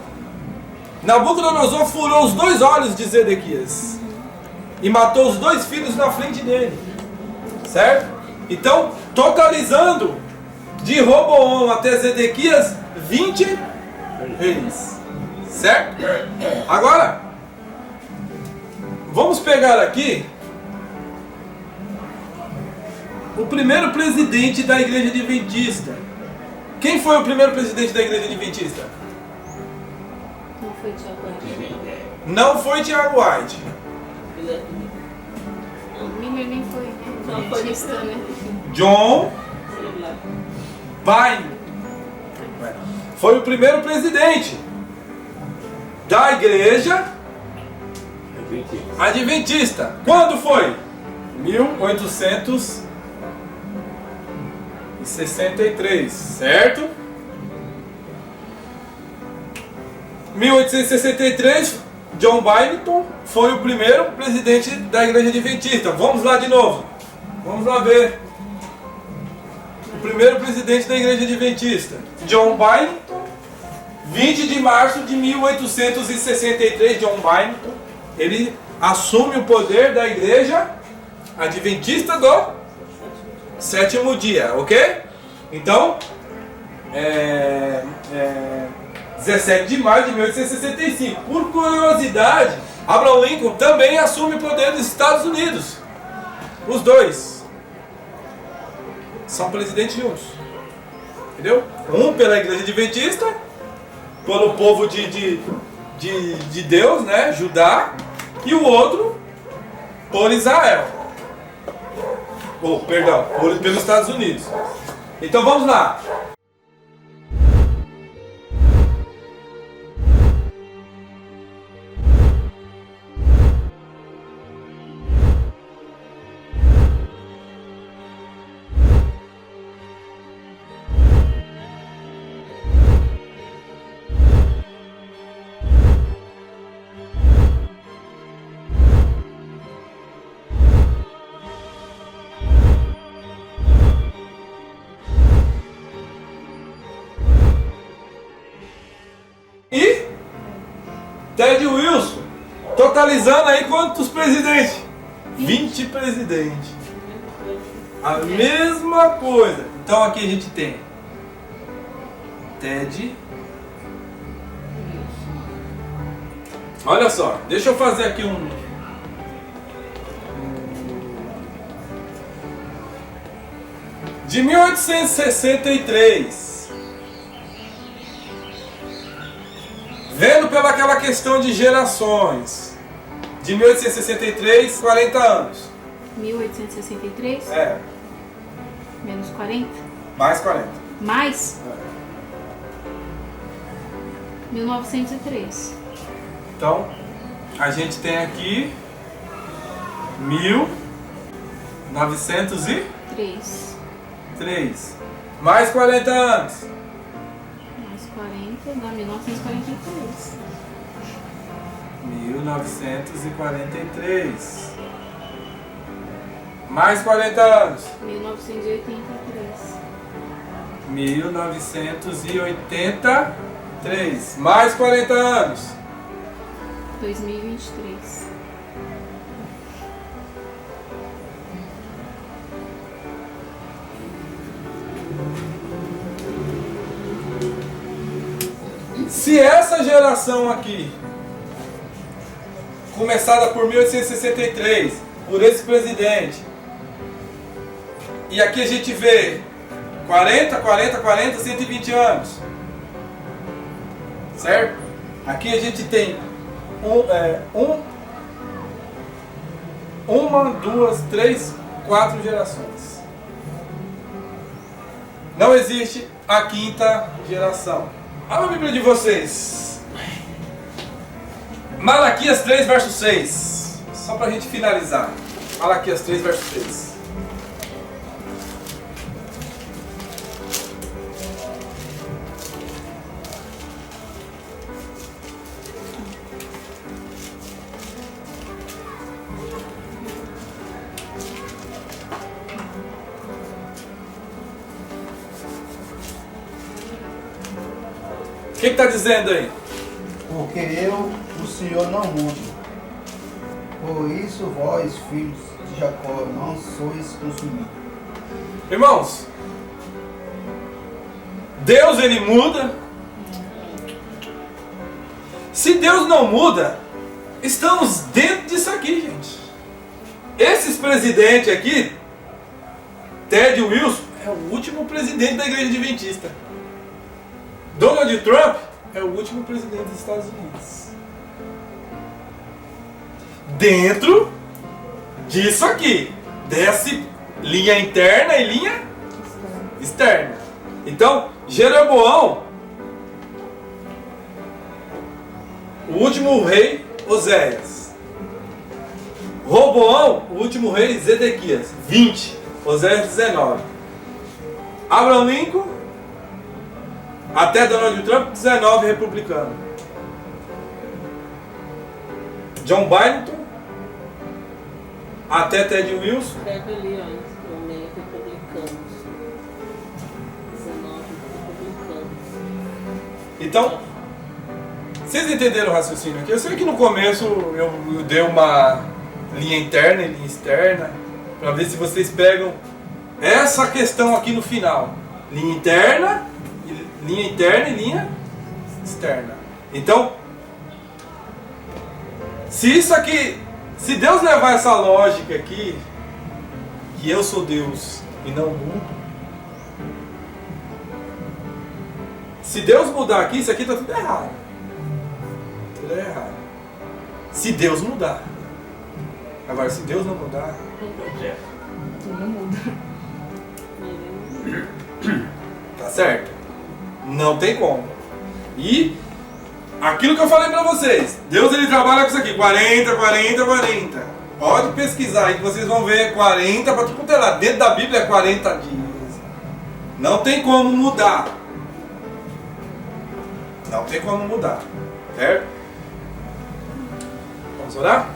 Nabucodonosor furou os 2 olhos de Zedequias e matou os 2 filhos na frente dele, certo? Então, totalizando de Roboão até Zedequias, 20 reis, certo? Agora, vamos pegar aqui o primeiro presidente da Igreja Adventista. Quem foi o primeiro presidente da Igreja Adventista? Não foi Tiago White. Não foi Tiago White. Miller nem foi. Não foi cristã, né? John Vine foi o primeiro presidente da Igreja Adventista. Quando foi? 1863, certo? 1863, John Byington foi o primeiro presidente da Igreja Adventista. Vamos lá de novo. Vamos lá ver. O primeiro presidente da Igreja Adventista, John Byington, 20 de março de 1863, John Byington, ele assume o poder da Igreja Adventista do sétimo dia, ok? Então, 17 de maio de 1865. Por curiosidade, Abraham Lincoln também assume o poder dos Estados Unidos. Os dois são presidentes juntos. Entendeu? Um pela Igreja Adventista, pelo povo de Deus, né? Judá. E o outro por Israel. Pelos Estados Unidos. Então vamos lá. Ted Wilson. Totalizando aí quantos presidentes? 20 presidentes. A mesma coisa. Então aqui a gente tem Ted. Olha só, deixa eu fazer aqui de 1863. Vendo pelaquela questão de gerações. De 1863, 40 anos. 1863? É, Menos 40? mais 40. Mais? É. 1903. Então, a gente tem aqui 1903. 3. Mais 40 anos. Mais 40 dá 1943. 1943. Mais 40 anos. 1983. 1983. Mais 40 anos. 2023. Se essa geração aqui, começada por 1863, por esse presidente, e aqui a gente vê 40, 120 anos, certo? Aqui a gente tem uma, duas, três, 4 gerações. Não existe a quinta geração. Abra a Bíblia de vocês. Malaquias 3, verso 6. Só para a gente finalizar. Malaquias 3, verso 6. O que está dizendo aí? Porque eu, o Senhor, não mudo. Por isso vós, filhos de Jacó, não sois consumidos. Irmãos, Deus ele muda. Se Deus não muda, estamos dentro disso aqui, gente. Esses presidentes aqui, Ted Wilson, é o último presidente da Igreja Adventista. Donald Trump é o último presidente dos Estados Unidos. Dentro disso aqui, desce linha interna e linha externa. Então, Jeroboão, o último rei Oséias. Roboão, o último rei Zedequias, 20. Oséias 19. Abraham Lincoln, até Donald Trump, 19 republicano. John Biden, até Ted Wilson. Rebeliões, também republicanos. 19 republicanos. Então, vocês entenderam o raciocínio aqui? Eu sei que no começo eu dei uma linha interna e linha externa, para ver se vocês pegam essa questão aqui no final. Linha interna e linha externa. Então, se isso aqui, se Deus levar essa lógica aqui, que eu sou Deus e não mudo, se Deus mudar aqui, isso aqui está tudo errado. Tudo é errado. Se Deus mudar. Agora, se Deus não mudar, Tudo muda. tá certo? Não tem como. E aquilo que eu falei pra vocês, Deus ele trabalha com isso aqui, 40, 40, 40. Pode pesquisar aí que vocês vão ver 40 para tudo quanto é lá. Dentro da Bíblia é 40 dias. Não tem como mudar. Não tem como mudar. Certo? Vamos orar?